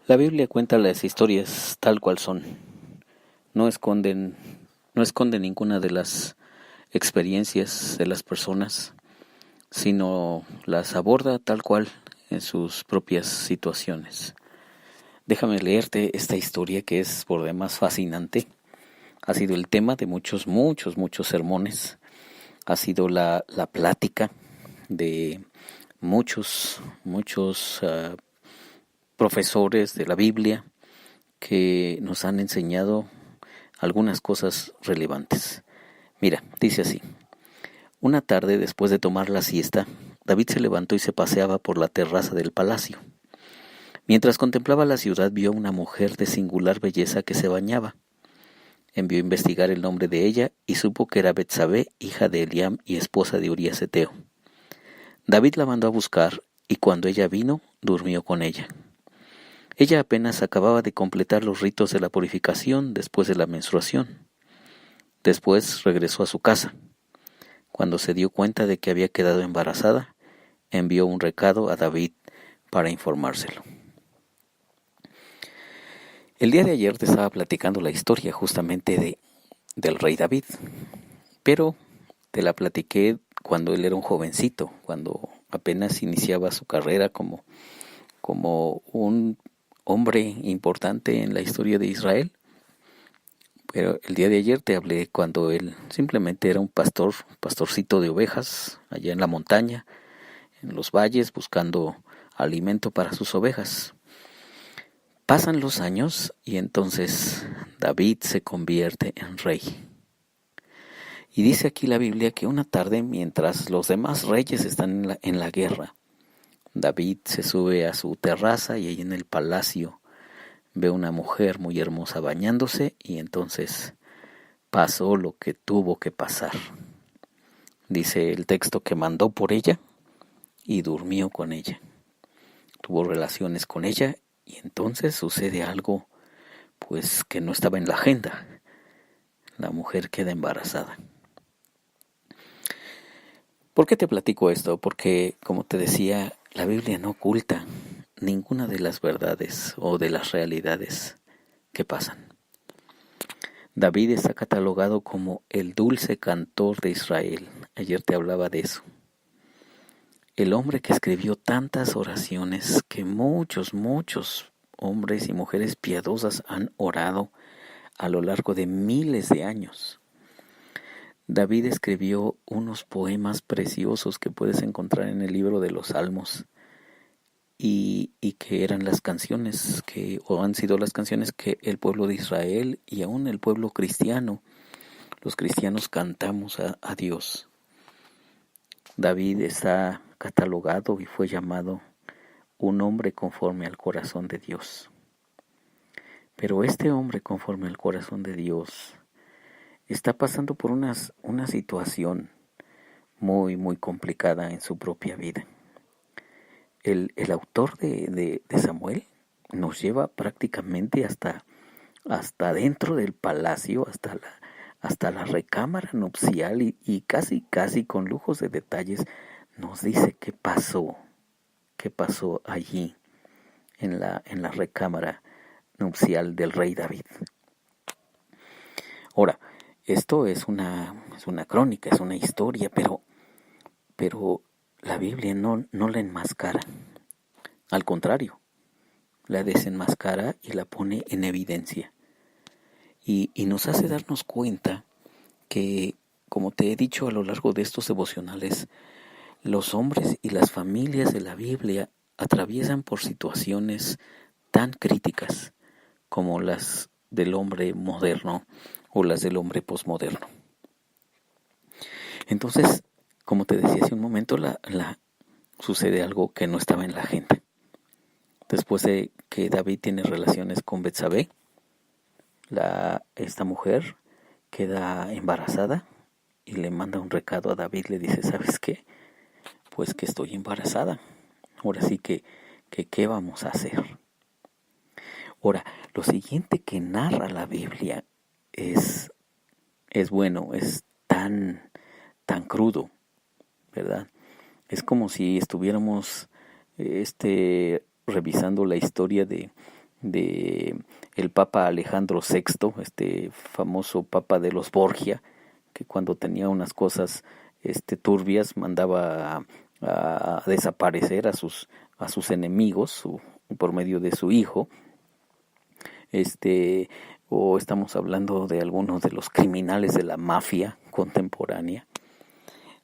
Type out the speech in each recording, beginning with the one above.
La Biblia cuenta las historias tal cual son. No esconden, no esconde ninguna de las experiencias de las personas, sino las aborda tal cual en sus propias situaciones. Déjame leerte esta historia que es por demás fascinante. Ha sido el tema de muchos sermones. Ha sido la plática de muchos profesores de la Biblia que nos han enseñado algunas cosas relevantes. Mira, dice así: una tarde, después de tomar la siesta, David se levantó y se paseaba por la terraza del palacio. Mientras contemplaba la ciudad, vio a una mujer de singular belleza que se bañaba. Envió a investigar el nombre de ella y supo que era Betsabé, hija de Eliam y esposa de Urías Heteo. David la mandó a buscar y cuando ella vino, durmió con ella. Ella apenas acababa de completar los ritos de la purificación después de la menstruación. Después regresó a su casa. Cuando se dio cuenta de que había quedado embarazada, envió un recado a David para informárselo. El día de ayer te estaba platicando la historia justamente del rey David, pero te la platiqué cuando él era un jovencito, cuando apenas iniciaba su carrera como un hombre importante en la historia de Israel. Pero el día de ayer te hablé cuando él simplemente era un pastorcito de ovejas, allá en la montaña, en los valles, buscando alimento para sus ovejas. Pasan los años y entonces David se convierte en rey. Y dice aquí la Biblia que una tarde, mientras los demás reyes están en la guerra, David se sube a su terraza y ahí en el palacio ve una mujer muy hermosa bañándose y entonces pasó lo que tuvo que pasar. Dice el texto que mandó por ella y durmió con ella. Tuvo relaciones con ella y entonces sucede algo pues que no estaba en la agenda. La mujer queda embarazada. ¿Por qué te platico esto? Porque, como te decía, la Biblia no oculta ninguna de las verdades o de las realidades que pasan. David está catalogado como el dulce cantor de Israel. Ayer te hablaba de eso. El hombre que escribió tantas oraciones que muchos hombres y mujeres piadosas han orado a lo largo de miles de años. David escribió unos poemas preciosos que puedes encontrar en el libro de los Salmos y que eran las canciones o han sido las canciones que el pueblo de Israel y aún el pueblo cristiano, los cristianos cantamos a Dios. David está catalogado y fue llamado un hombre conforme al corazón de Dios. Pero este hombre conforme al corazón de Dios está pasando por una situación muy complicada en su propia vida. El autor de Samuel nos lleva prácticamente hasta dentro del palacio, hasta la recámara nupcial y casi con lujos de detalles nos dice qué pasó allí en la recámara nupcial del rey David. Ahora, esto es una crónica, es una historia, pero la Biblia no la enmascara. Al contrario, la desenmascara y la pone en evidencia. Y nos hace darnos cuenta que, como te he dicho a lo largo de estos devocionales, los hombres y las familias de la Biblia atraviesan por situaciones tan críticas como las del hombre moderno o las del hombre posmoderno. Entonces, como te decía hace un momento, sucede algo que no estaba en la agenda. Después de que David tiene relaciones con Betsabé, esta mujer queda embarazada y le manda un recado a David, le dice: ¿sabes qué? Pues que estoy embarazada. Ahora sí que ¿qué vamos a hacer? Ahora, lo siguiente que narra la Biblia es bueno, es tan crudo, ¿verdad? Es como si estuviéramos revisando la historia de de el Papa Alejandro VI, este famoso Papa de los Borgia, que cuando tenía unas cosas turbias mandaba a desaparecer a sus enemigos por medio de su hijo. O estamos hablando de algunos de los criminales de la mafia contemporánea.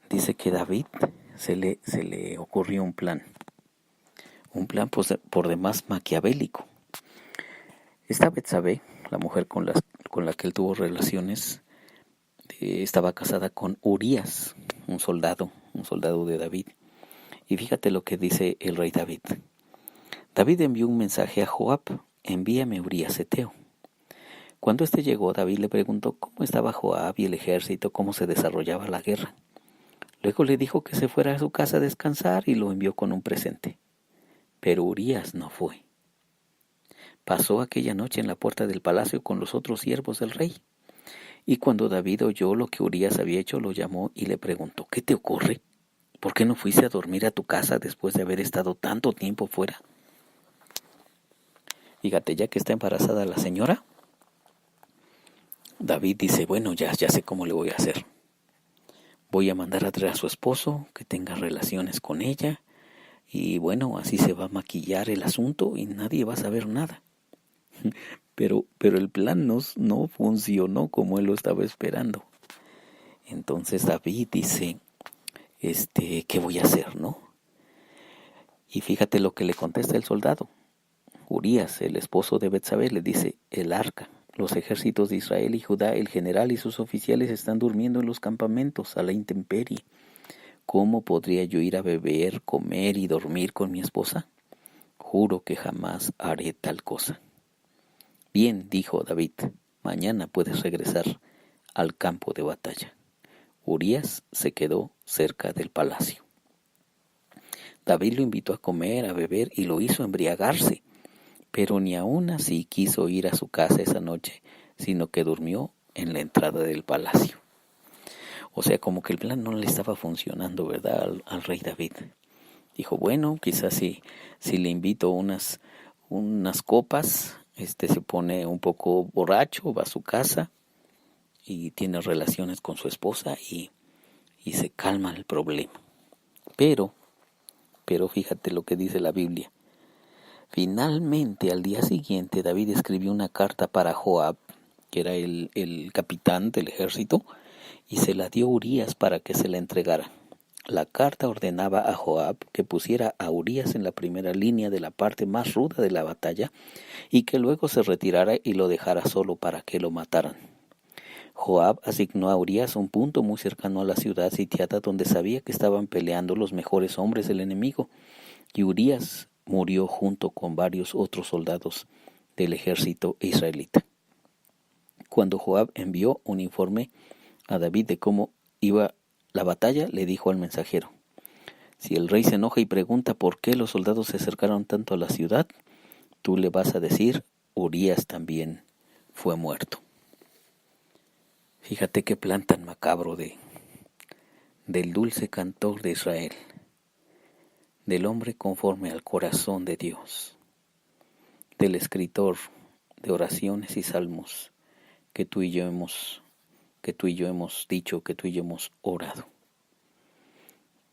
Dice que David se le ocurrió un plan pues, por demás maquiavélico. Esta Betsabé, la mujer con la que él tuvo relaciones, estaba casada con Urías, un soldado de David. Y fíjate lo que dice el rey David. David envió un mensaje a Joab: envíame Urías Eteo. Cuando éste llegó, David le preguntó cómo estaba Joab y el ejército, cómo se desarrollaba la guerra. Luego le dijo que se fuera a su casa a descansar y lo envió con un presente. Pero Urías no fue. Pasó aquella noche en la puerta del palacio con los otros siervos del rey. Y cuando David oyó lo que Urías había hecho, lo llamó y le preguntó: ¿qué te ocurre? ¿Por qué no fuiste a dormir a tu casa después de haber estado tanto tiempo fuera? Fíjate, ya que está embarazada la señora, David dice: bueno, ya sé cómo le voy a hacer. Voy a mandar a traer a su esposo, que tenga relaciones con ella, y bueno, así se va a maquillar el asunto y nadie va a saber nada. Pero el plan no funcionó como él lo estaba esperando. Entonces David dice: ¿qué voy a hacer, no? Y fíjate lo que le contesta el soldado. Urías, el esposo de Betsabé, le dice: el arca, los ejércitos de Israel y Judá, el general y sus oficiales están durmiendo en los campamentos a la intemperie. ¿Cómo podría yo ir a beber, comer y dormir con mi esposa? Juro que jamás haré tal cosa. Bien, dijo David, mañana puedes regresar al campo de batalla. Urías se quedó cerca del palacio. David lo invitó a comer, a beber y lo hizo embriagarse, pero ni aun así quiso ir a su casa esa noche, sino que durmió en la entrada del palacio. O sea, como que el plan no le estaba funcionando, ¿verdad? Al rey David. Dijo: bueno, quizás si le invito unas copas, se pone un poco borracho, va a su casa y tiene relaciones con su esposa y se calma el problema. Pero fíjate lo que dice la Biblia. Finalmente, al día siguiente, David escribió una carta para Joab, que era el capitán del ejército, y se la dio a Urías para que se la entregara. La carta ordenaba a Joab que pusiera a Urías en la primera línea de la parte más ruda de la batalla y que luego se retirara y lo dejara solo para que lo mataran. Joab asignó a Urías un punto muy cercano a la ciudad sitiada donde sabía que estaban peleando los mejores hombres del enemigo, y Urías murió junto con varios otros soldados del ejército israelita. Cuando Joab envió un informe a David de cómo iba la batalla, le dijo al mensajero: si el rey se enoja y pregunta por qué los soldados se acercaron tanto a la ciudad, tú le vas a decir: Urías también fue muerto. Fíjate qué plan tan macabro del dulce cantor de Israel, del hombre conforme al corazón de Dios, del escritor de oraciones y salmos que tú y yo hemos dicho, que tú y yo hemos orado,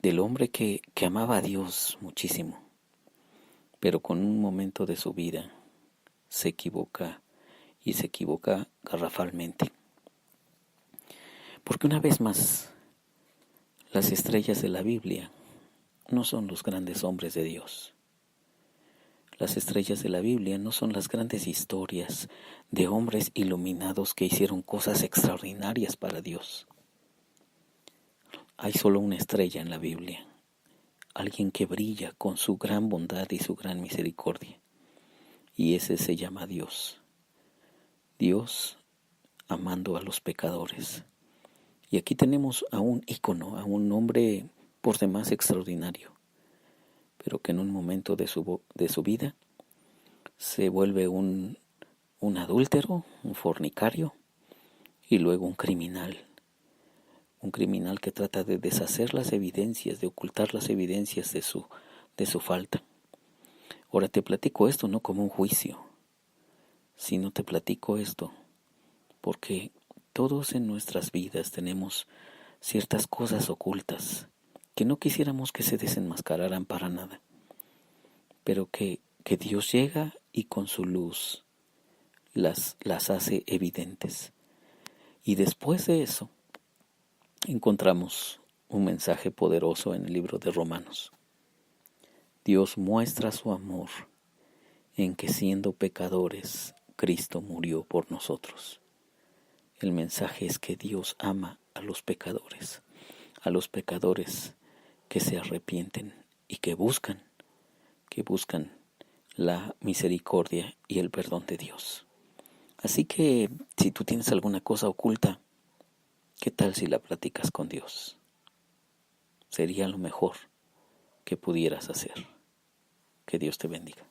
del hombre que amaba a Dios muchísimo, pero con un momento de su vida se equivoca, y se equivoca garrafalmente. Porque una vez más, las estrellas de la Biblia no son los grandes hombres de Dios. Las estrellas de la Biblia no son las grandes historias de hombres iluminados que hicieron cosas extraordinarias para Dios. Hay solo una estrella en la Biblia, alguien que brilla con su gran bondad y su gran misericordia, y ese se llama Dios. Dios amando a los pecadores. Y aquí tenemos a un ícono, a un hombre por demás extraordinario, pero que en un momento de su vida se vuelve un adúltero, un fornicario y luego un criminal que trata de deshacer las evidencias, de ocultar las evidencias de su falta. Ahora te platico esto no como un juicio, si no te platico esto? Porque todos en nuestras vidas tenemos ciertas cosas ocultas que no quisiéramos que se desenmascararan para nada, pero que Dios llega y con su luz las hace evidentes. Y después de eso encontramos un mensaje poderoso en el libro de Romanos. Dios muestra su amor en que siendo pecadores, Cristo murió por nosotros. El mensaje es que Dios ama a los pecadores que se arrepienten y que buscan la misericordia y el perdón de Dios. Así que si tú tienes alguna cosa oculta, ¿qué tal si la platicas con Dios? Sería lo mejor que pudieras hacer. Que Dios te bendiga.